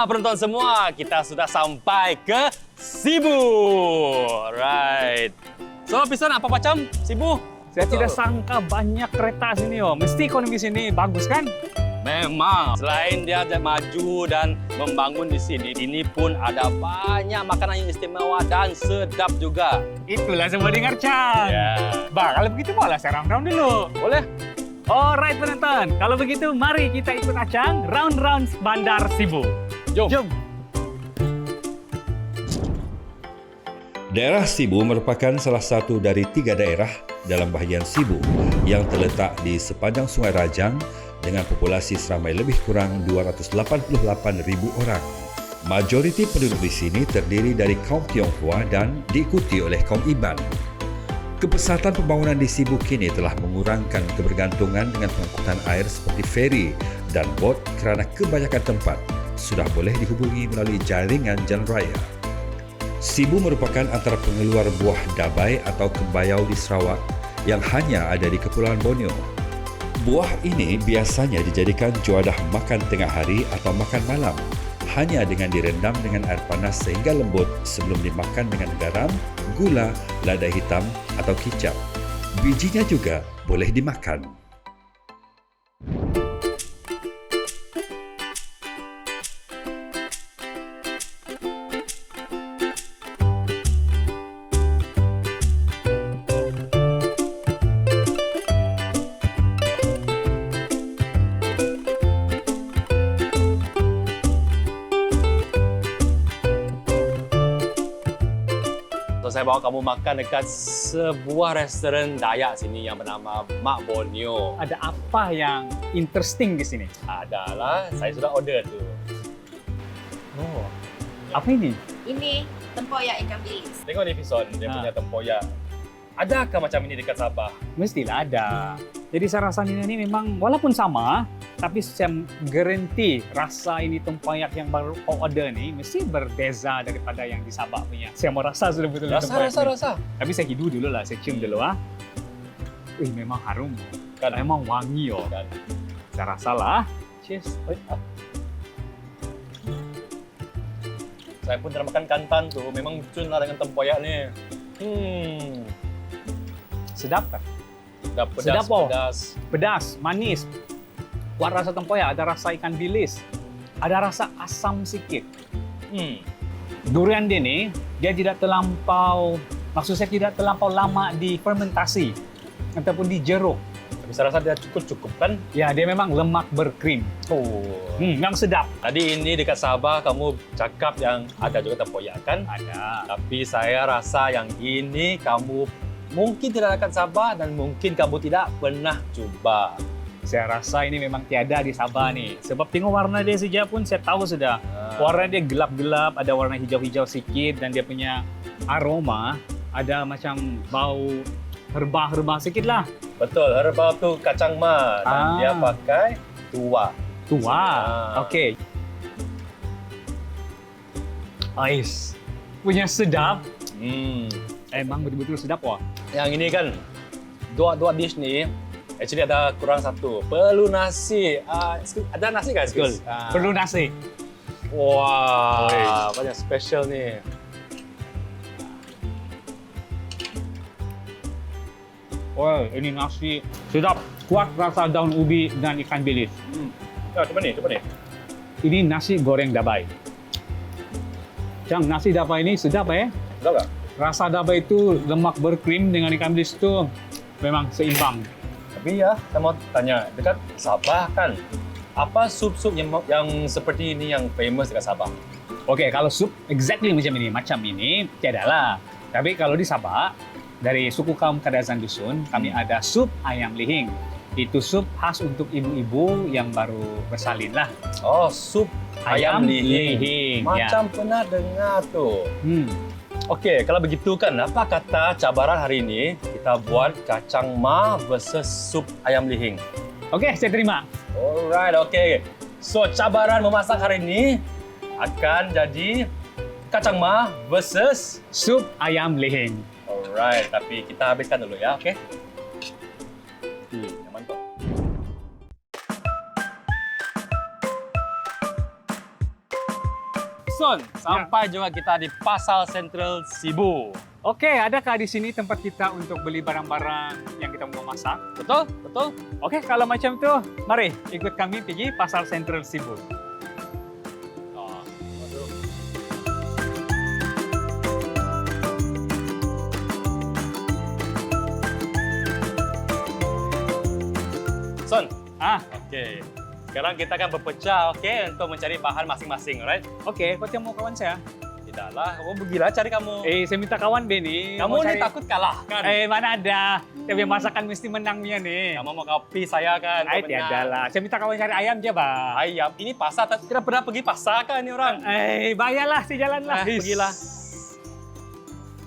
Penonton semua, kita sudah sampai ke Sibu. Right. So, Pison, apa macam Sibu? Saya tidak sangka banyak kereta sini, oh. Mesti ekonomi sini bagus kan? Memang. Selain dia maju dan membangun di sini, ini pun ada banyak makanan yang istimewa dan sedap juga. Itulah semua dengar, Chan. Ya. Bah, kalau begitu boleh saya round-round dulu. Boleh? Alright, penonton. Kalau begitu, mari kita ikut Acang round-round Bandar Sibu. Jom. Daerah Sibu merupakan salah satu dari 3 daerah dalam bahagian Sibu yang terletak di sepanjang Sungai Rajang dengan populasi seramai lebih kurang 288,000 orang. Majoriti penduduk di sini terdiri dari kaum Tionghoa dan diikuti oleh kaum Iban. Kepesatan pembangunan di Sibu kini telah mengurangkan kebergantungan dengan pengangkutan air seperti feri dan bot kerana kebanyakan tempat sudah boleh dihubungi melalui jaringan jalan raya. Sibu merupakan antara pengeluar buah dabai atau kembayau di Sarawak yang hanya ada di Kepulauan Borneo. Buah ini biasanya dijadikan juadah makan tengah hari atau makan malam, hanya dengan direndam dengan air panas sehingga lembut sebelum dimakan dengan garam, gula, lada hitam atau kicap. Bijinya juga boleh dimakan. So, saya bawa kamu makan dekat sebuah restoran Dayak sini yang bernama Mak Borneo. Ada apa yang interesting di sini? Adalah, saya sudah order tu. Oh, apa ini? Ini tempoyak ikan bilis. Tengok ni Pison, dia punya tempoyak. Adakah macam ini dekat Sabah? Mestilah ada. Jadi saya rasa ini memang walaupun sama, tapi saya garanti rasa ini tempoyak yang baru kau order ni mesti berbeza daripada yang di Sabah punya. Saya mau rasa sudah betul Rasa. Tapi saya hidu dulu lah, saya cium dulu ah. Wih, memang harum. Kan? Memang wangi oh. Kan? Saya rasalah. Cheers. Saya pun dah makan kantan tu, memang cun lah dengan tempoyak ni. Sedap kan? Dah Sedap, oh. pedas. Pedas, manis. Kuat rasa tempoyak, ada rasa ikan bilis. Ada rasa asam sikit. Durian dia ni, dia tidak terlampau, maksud saya tidak terlampau lama difermentasi ataupun dijeruk. Tapi saya rasa dia cukup kan? Ya, dia memang lemak berkrim. Yang sedap. Tadi ini dekat Sabah kamu cakap yang ada juga tempoyak kan? Ada. Tapi saya rasa yang ini kamu mungkin tidak akan Sabah dan mungkin kamu tidak pernah cuba. Saya rasa ini memang tiada di Sabah ni. Sebab tengok warna dia saja pun saya tahu sudah. Warna dia gelap-gelap, ada warna hijau-hijau sikit dan dia punya aroma ada macam bau herba-herba sikit lah. Betul, herbal tu kacang ma dan dia pakai tua. Okey. Ais. Punya sedap. Emang betul-betul sedap wah. Yang ini kan, dua dish ni, actually ada kurang satu. Perlu nasi. Ada nasi kan? Betul. Perlu nasi. Wah, banyak special ni. Wah, ini nasi sedap. Kuat rasa daun ubi dan ikan bilis. Coba ni. Ini nasi goreng dabai. Cang, nasi dabai ini sedap Sedap tak? Rasa dabai itu lemak berkrim dengan ikan bilis itu memang seimbang. Tapi ya, saya mau tanya, dekat Sabah kan, apa sup-sup yang seperti ini yang famous dekat Sabah? Okey, kalau sup exactly macam ini, tiadalah. Tapi kalau di Sabah, dari suku kaum Kadazan Dusun, kami ada sup ayam lihing. Itu sup khas untuk ibu-ibu yang baru bersalin lah. Oh, sup ayam lihing. lihing. Macam pernah dengar tu. Okey, kalau begitu kan, apa kata cabaran hari ini kita buat kacang ma versus sup ayam lihing? Okey, saya terima. Alright, okey. So, cabaran memasak hari ini akan jadi kacang ma versus sup ayam lihing. Alright, tapi kita habiskan dulu ya, okey? Yang mantap. Son, sampai juga kita di Pasar Sentral Sibu. Oke, adakah di sini tempat kita untuk beli barang-barang yang kita mau masak? Betul? Betul? Oke, kalau macam itu, mari ikut kami pergi Pasar Sentral Sibu. Oh, waduh. Son, oke. Sekarang kita akan berpecah, untuk mencari bahan masing-masing, alright? Oke, kau mau kawan saya? Tidaklah, kamu pergilah cari kamu. Saya minta kawan Benny. Kamu ini takut kalah kan? Mana ada. Tapi masakan mesti menangnya nih. Kamu mau kopi saya kan? Tiada lah. Saya minta kawan cari ayam aja, Bang. Ayam, ini pasar, tidak pernah pergi pasar kan ini orang? Bayarlah, si jalan lah. Pergilah.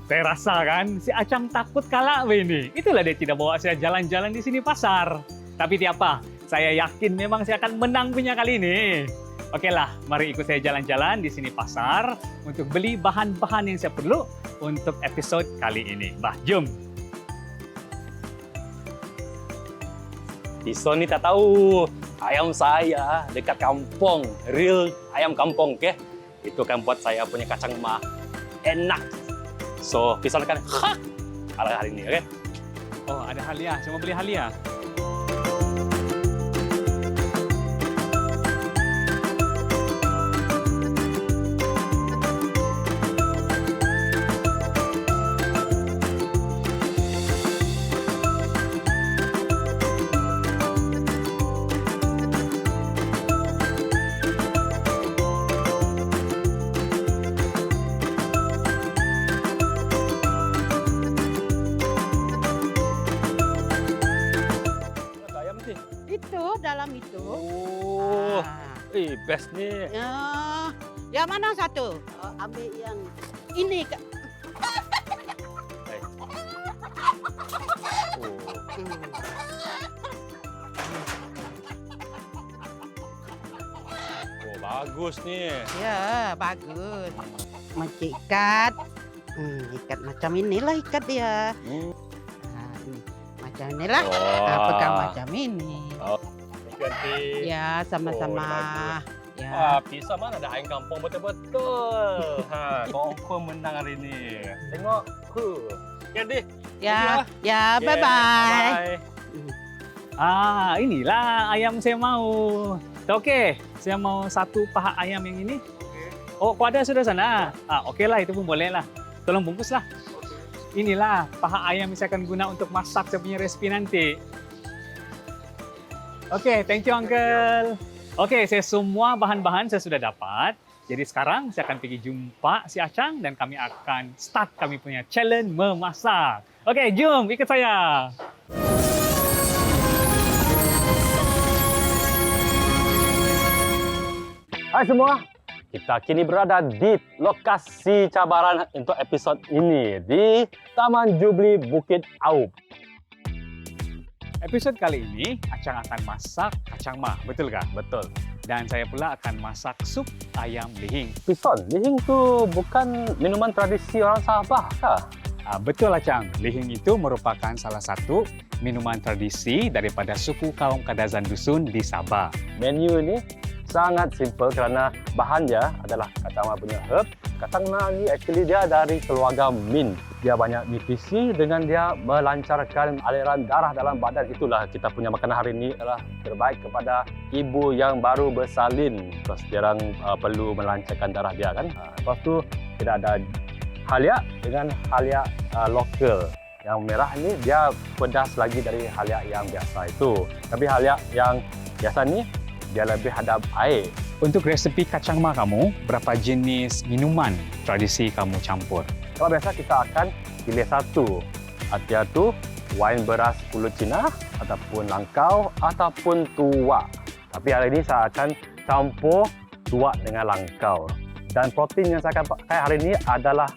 Saya rasa kan, si Acang takut kalah Benny. Itulah dia tidak bawa saya jalan-jalan di sini pasar. Tapi tiapa, saya yakin memang saya akan menang punya kali ini. Oke lah, mari ikut saya jalan-jalan di sini pasar untuk beli bahan-bahan yang saya perlu untuk episode kali ini. Jom. Tison ni tak tahu ayam saya dekat kampung, real ayam kampung, itu kan buat saya punya kacang mah enak. So, Tison akan kalah hari ini, Oh, ada halia. Saya mau beli halia. Itu dalam itu. Oh, best ni. Yang mana satu? Ambil yang ini. Oh, bagus ni. Ya, bagus. Macam ikat. Ikat macam inilah ikat dia. Ini. Macam inilah. Pegang macam ini. Ganti. Ya, sama-sama. Oh, ya. Pisau mana ada ayam kampung betul-betul. Confirm menang hari ni. Tengok. Ganti. Ya, ya, bye-bye. Inilah ayam saya mau. Okey, saya mau satu paha ayam yang ini. Oh, kau ada sudah sana? Okeylah, itu pun boleh lah. Tolong bungkuslah. Inilah paha ayam yang saya akan guna untuk masak saya punya resipi nanti. Oke, thank you Uncle. Oke, saya semua bahan-bahan saya sudah dapat. Jadi sekarang saya akan pergi jumpa si Acang dan kami akan start kami punya challenge memasak. Oke, jom ikut saya. Hai semua, kita kini berada di lokasi cabaran untuk episod ini di Taman Jubli Bukit Aub. Episod kali ini, Acang akan masak kacang mah, betul kah? Betul. Dan saya pula akan masak sup ayam lihing. Pison, lihing tu bukan minuman tradisi orang Sabah kah? Betul Acang, lihing itu merupakan salah satu minuman tradisi daripada suku kaum Kadazan Dusun di Sabah. Menu ini sangat simple kerana bahannya adalah kacang mah punya herb. Kacang mah ni actually dia dari keluarga mint. Dia banyak nutrisi dengan dia melancarkan aliran darah dalam badan. Itulah kita punya makanan hari ini adalah terbaik kepada ibu yang baru bersalin. Terus dia orang perlu melancarkan darah dia kan. Lepas tu tidak ada halia dengan halia lokal. Yang merah ni dia pedas lagi dari halia yang biasa itu. Tapi halia yang biasa ni dia lebih ada air. Untuk resepi kacang mah kamu, berapa jenis minuman tradisi kamu campur? Kalau biasa kita akan pilih satu. Artinya tu wine beras pulut Cina ataupun langkau ataupun tuak. Tapi hari ini saya akan campur tuak dengan langkau. Dan protein yang saya akan pakai hari ini adalah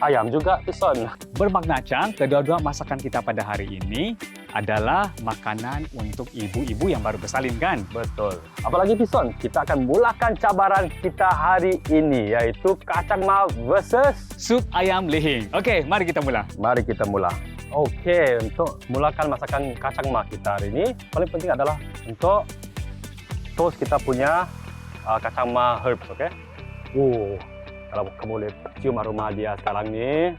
ayam juga, Pison. Bermakna Cang, kedua-dua masakan kita pada hari ini adalah makanan untuk ibu-ibu yang baru bersalin kan? Betul. Apalagi Pison, kita akan mulakan cabaran kita hari ini, iaitu kacang mah versus sup ayam lihing. Okey, mari kita mula. Mari kita mula. Okey, untuk mulakan masakan kacang mah kita hari ini, paling penting adalah untuk toast kita punya kacang mah herbs, okey? Kalau kamu boleh cium aroma dia sekarang ni,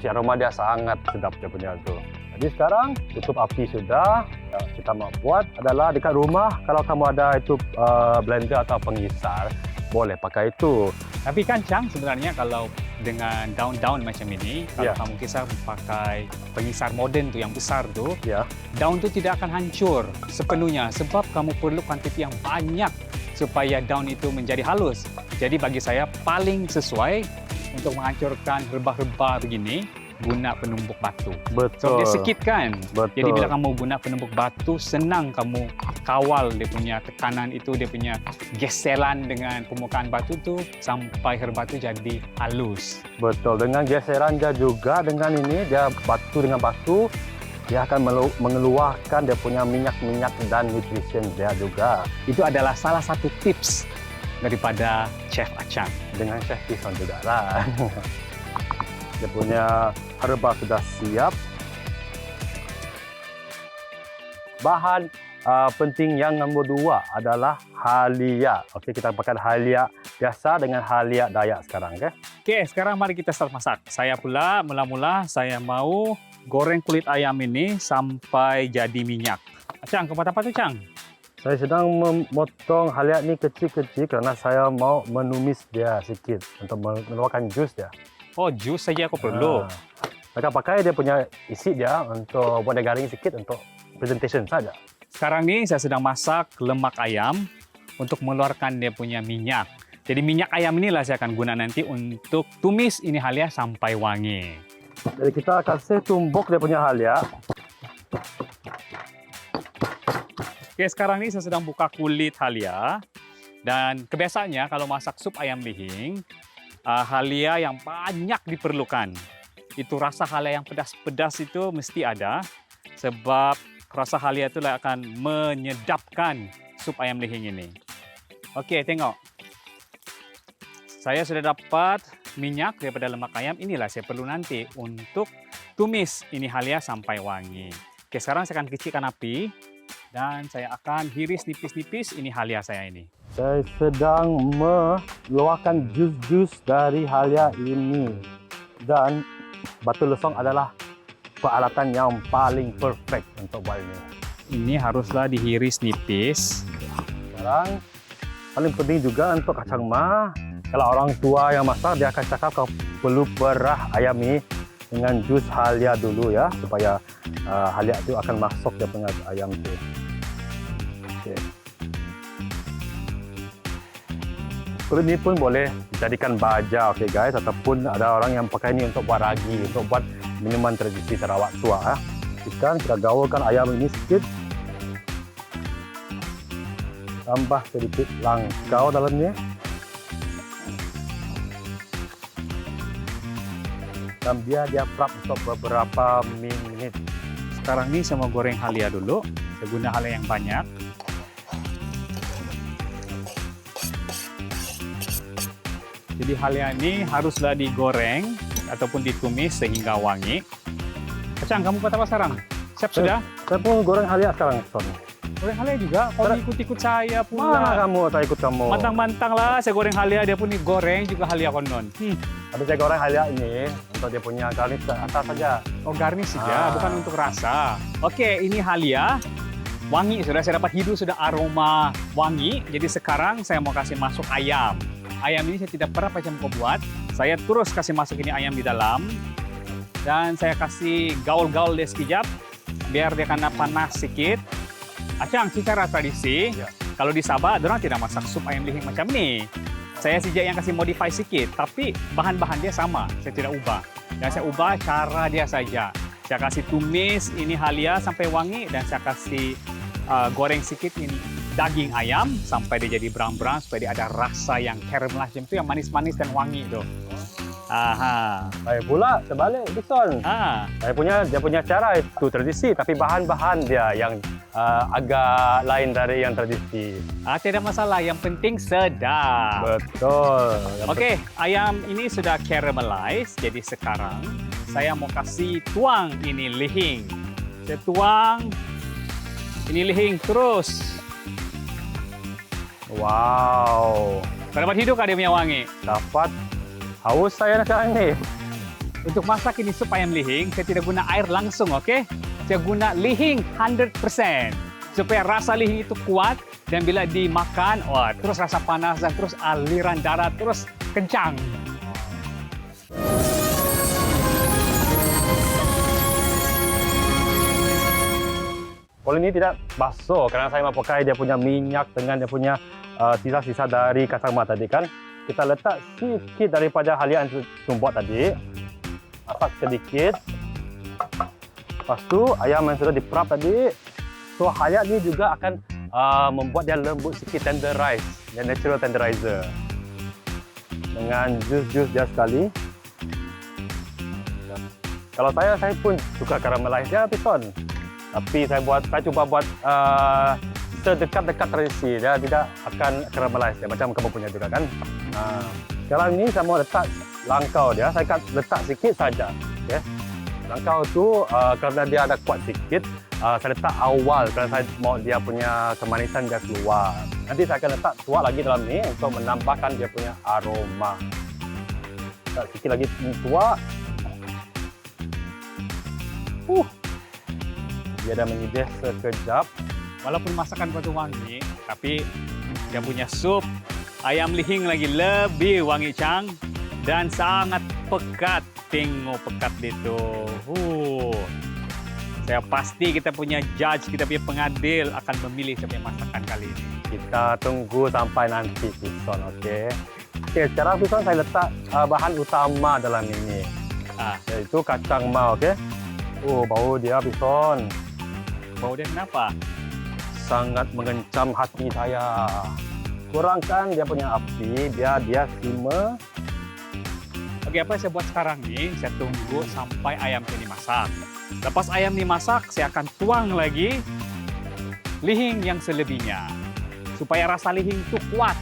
aroma dia sangat sedap dia punya tu. Jadi sekarang tutup api sudah. Yang kita mau buat adalah dekat rumah kalau kamu ada itu blender atau pengisar, boleh pakai itu. Tapi kan Chang, sebenarnya kalau dengan daun-daun macam ini, kalau kamu kisah pakai pengisar moden tu yang besar tu, Ya. daun tu tidak akan hancur sepenuhnya sebab kamu perlu kuantiti yang banyak supaya daun itu menjadi halus. Jadi bagi saya paling sesuai untuk menghancurkan rebah-rebah begini, guna penumbuk batu. Betul. So dia sikit kan? Betul. Jadi bila kamu guna penumbuk batu, senang kamu kawal dia punya tekanan itu, dia punya geseran dengan permukaan batu tu sampai herba tu jadi halus. Betul. Dengan geseran dia juga dengan ini, dia batu dengan batu, dia akan mengeluarkan dia punya minyak-minyak dan nutrisi dia juga. Itu adalah salah satu tips daripada Chef Achang. Dengan Chef Tison juga lah. Dia punya herba sudah siap. Bahan penting yang nombor 2 adalah halia. Okey, kita pakai halia biasa dengan halia Dayak sekarang, okey? Okey, sekarang mari kita start masak. Saya pula mula-mula saya mau goreng kulit ayam ini sampai jadi minyak. Chang, kau buat apa tu Chang? Saya sedang memotong halia ni kecil-kecil kerana saya mau menumis dia sikit untuk mengeluarkan jus dia. Oh, jus saja aku perlu. Mereka pakai dia punya isi dia untuk buat dia garing sikit untuk presentation saja. Sekarang ni saya sedang masak lemak ayam untuk mengeluarkan dia punya minyak. Jadi minyak ayam inilah saya akan guna nanti untuk tumis ini halia sampai wangi. Jadi kita akan tumbuk dia punya halia. Oke, sekarang ni saya sedang buka kulit halia. Dan kebiasaannya kalau masak sup ayam lihing, halia yang banyak diperlukan. Itu rasa halia yang pedas-pedas itu mesti ada. Sebab rasa halia itulah akan menyedapkan sup ayam lihing ini. Okey, tengok. Saya sudah dapat minyak daripada lemak ayam. Inilah saya perlu nanti untuk tumis ini halia sampai wangi. Okey, sekarang saya akan kecilkan api. Dan saya akan hiris nipis-nipis ini halia saya ini. Saya sedang mengeluarkan jus-jus dari halia ini. Dan batu lesong adalah peralatan yang paling perfect untuk buat ini. Ini haruslah dihiris nipis. Sekarang, paling penting juga untuk kacang ma. Kalau orang tua yang masak, dia akan cakap kau perlu perah ayam ini dengan jus halia dulu ya, supaya halia itu akan masuk dia punya ayam itu. Okay. Kulit ini pun boleh dijadikan baja, okay guys, ataupun ada orang yang pakai ini untuk buat ragi, untuk buat minuman tradisi Sarawak tua. Kita gaulkan ayam ini sedikit, tambah sedikit langkau dalamnya, dan biar dia prap untuk beberapa minit. Sekarang ini saya mau goreng halia dulu. Saya guna halia yang banyak. Jadi halia ini haruslah digoreng ataupun ditumis sehingga wangi. Kacang, kamu buat apa sekarang? Siap sudah? Saya pun goreng halia sekarang, Son. Goreng halia juga? Kau ikut-ikut saya Mana pula. kamu? Tak ikut kamu. Mantang-mantang lah, saya goreng halia, dia pun digoreng juga halia konon. Tapi saya goreng halia ini untuk dia punya garnish ke atas saja. Oh, garnish saja, bukan untuk rasa. Oke, ini halia. Wangi sudah, saya dapat hidu sudah aroma wangi. Jadi sekarang saya mau kasih masuk ayam. Ayam ini saya tidak pernah macam kau buat. Saya terus kasih masuk ini ayam di dalam. Dan saya kasih gaul-gaul dia sekejap. Biar dia kena panas sedikit. Acang, secara tradisi, kalau di Sabah, orang tidak masak sup ayam lihing macam ni. Saya sejak yang kasih modify sedikit, tapi bahan-bahan dia sama. Saya tidak ubah. Dan saya ubah cara dia saja. Saya kasih tumis ini halia sampai wangi dan saya kasih goreng sedikit ini daging ayam sampai dia jadi brown-brown supaya dia ada rasa yang caramelize macam itu yang manis-manis dan wangi tu. Aha. Saya pula terbalik, Dixon. Dia punya cara itu tradisi, tapi bahan-bahan dia yang agak lain dari yang tradisi. Tidak masalah, yang penting sedap. Betul. Okey, ayam ini sudah caramelize, jadi sekarang saya mau kasih tuang ini lihing. Saya tuang ini lihing terus. Wow. Tak dapat hidup dia punya wangi. Dapat. Haus saya sekarang ni. Untuk masak ini sup ayam lihing, saya tidak guna air langsung, okey? Saya guna lihing 100%. Supaya rasa lihing itu kuat dan bila dimakan, wah, terus rasa panas dan terus aliran darah terus kencang. Kalau ini tidak basuh kerana saya mau pakai dia punya minyak dengan dia punya sisa-sisa dari kacang mat tadi kan. Kita letak sedikit daripada halia yang tumbuk tadi. Masak sedikit. Lepas tu ayam yang sudah diperap tadi. So halia ni juga akan membuat dia lembut sikit, tenderize. Dia natural tenderizer. Dengan jus-jus dia sekali. Kalau saya pun suka caramelize dia pison. Tapi saya cuba buat sedekat-dekat tradisi. Dia tidak akan caramelize dia macam kamu punya juga kan. Sekarang ni saya mau letak langkau dia. Saya akan letak sikit saja. Okay. Langkau tu kerana dia ada kuat sikit, saya letak awal kerana saya mau dia punya kemanisan dia keluar. Nanti saya akan letak tuak lagi dalam ni untuk menambahkan dia punya aroma. Letak sikit lagi tuak. Dia dah mengidih sekejap. Walaupun masakan batu wangi, tapi dia punya sup ayam lihing lagi lebih wangi cang dan sangat pekat. Tengok pekat dia tu. Saya pasti kita punya judge, kita punya pengadil akan memilih saya punya masakan kali ini. Kita tunggu sampai nanti pison, okey. Okey, sekarang pison saya letak bahan utama dalam ini. Iaitu kacang mat, okey. Bau dia pison. Bau dia kenapa? Sangat mengencam hati saya. Kurangkan dia punya api biar dia simmer. Okey, apa yang saya buat sekarang ni, saya tunggu sampai ayam ini masak. Lepas ayam ini masak, saya akan tuang lagi lihing yang selebihnya. Supaya rasa lihing itu kuat.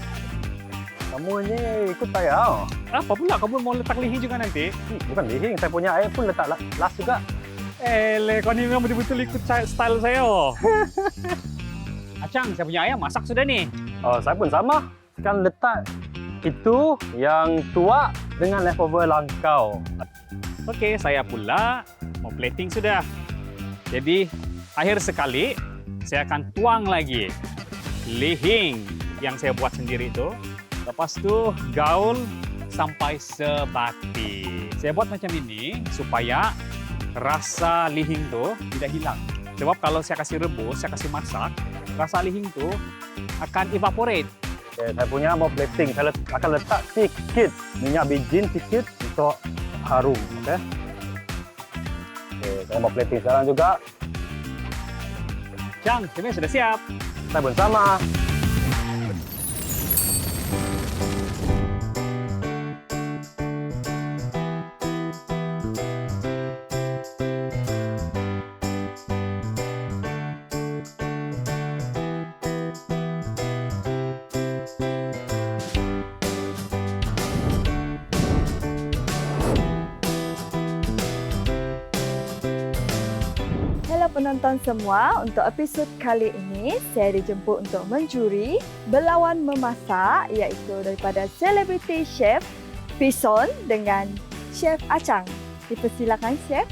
Kamu ni ikut saya. Apa pula? Kamu mau letak lihing juga nanti? Bukan lihing, saya punya air pun letak last juga. Kau ni memang betul-betul ikut style saya. Acang, saya punya ayam masak sudah ni. Saya pun sama. Sekarang letak itu yang tua dengan leftover langkau. Okey, saya pula mau plating sudah. Jadi, akhir sekali saya akan tuang lagi lihing yang saya buat sendiri itu. Lepas tu gaul sampai sebati. Saya buat macam ini supaya rasa lihing tu tidak hilang. Sebab kalau saya kasih rebus, saya kasih masak, rasa lihing tu akan evaporate. Okay, saya punya mau plating. Saya akan letak sikit minyak bijin sikit untuk harum. Okay. Saya mau plating sekarang juga. Cang, ini sudah siap. Saya pun sama. Penonton semua, untuk episod kali ini saya dijemput untuk menjuri berlawan memasak iaitu daripada selebriti chef Pison dengan chef Acang. Dipersilakan chef.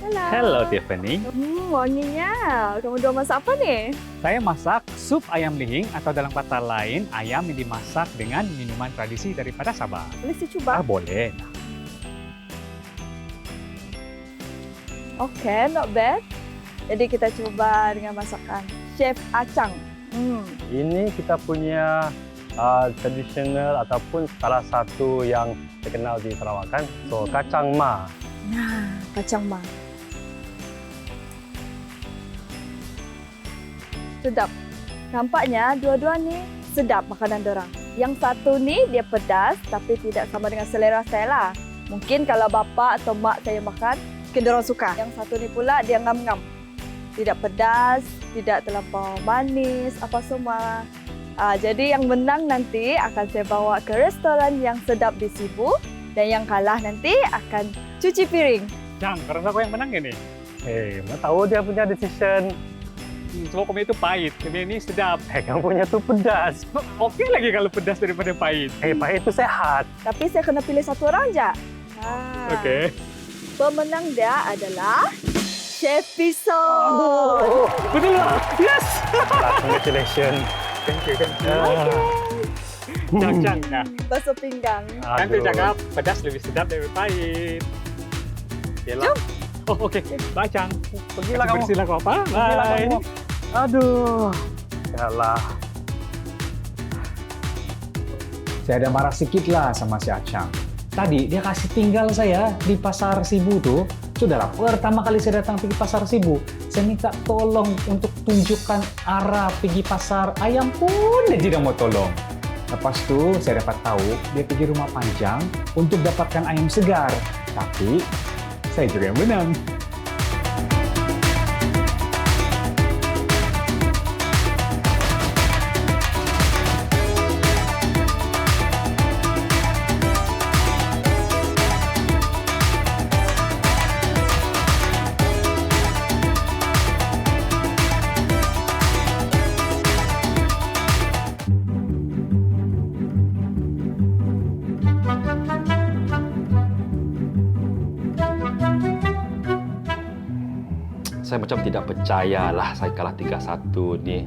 Hello Tiffany. Wanginya. Kamu dua masak apa ni? Saya masak sup ayam lihing atau dalam kata lain ayam yang dimasak dengan minuman tradisi daripada Sabah. Boleh saya cuba? Boleh. Okey, not bad. Jadi kita cuba dengan masakan Chef Acang. Ini kita punya tradisional ataupun salah satu yang terkenal di Sarawak kan. So, kacang mat. Nah, kacang mat. Sedap. Nampaknya dua-dua ni sedap makanan dorang. Yang satu ni dia pedas tapi tidak sama dengan selera saya lah. Mungkin kalau bapa atau mak saya makan, mungkin dorang suka. Yang satu ni pula dia ngam-ngam. Tidak pedas, tidak terlampau manis, apa semua. Jadi yang menang nanti akan saya bawa ke restoran yang sedap di Sibu. Dan yang kalah nanti akan cuci piring. Cang, rasa kau yang menang ini? Mana tahu dia punya decision. Semua komen itu pahit. Tapi ini sedap. Yang punya tuh pedas. Oke lagi kalau pedas daripada pahit. Pahit itu sehat. Tapi saya kena pilih satu orang je. Oke. Pemenang dia adalah Chef Piso. Betul lah. Yes. Congratulations. Thank you. Cang-cang. Nah, Bakso pinggang. nanti cakap pedas lebih sedap daripada pahit. Yelah. Oh, oke. Bye, Cang. Pergilah kamu. Bersilah kau apa? Pergilah Bye. kamu. Aduh. Yalah. Saya ada marah sedikit lah sama si Acang. Tadi dia kasih tinggal saya di Pasar Sibu tuh. Sudahlah, pertama kali saya datang pergi Pasar Sibu, saya minta tolong untuk tunjukkan arah pergi pasar ayam pun dia tidak mau tolong. Lepas itu saya dapat tahu dia pergi rumah panjang untuk dapatkan ayam segar. Tapi saya juga yang menang. Saya macam tidak percayalah saya kalah 3-1 ni.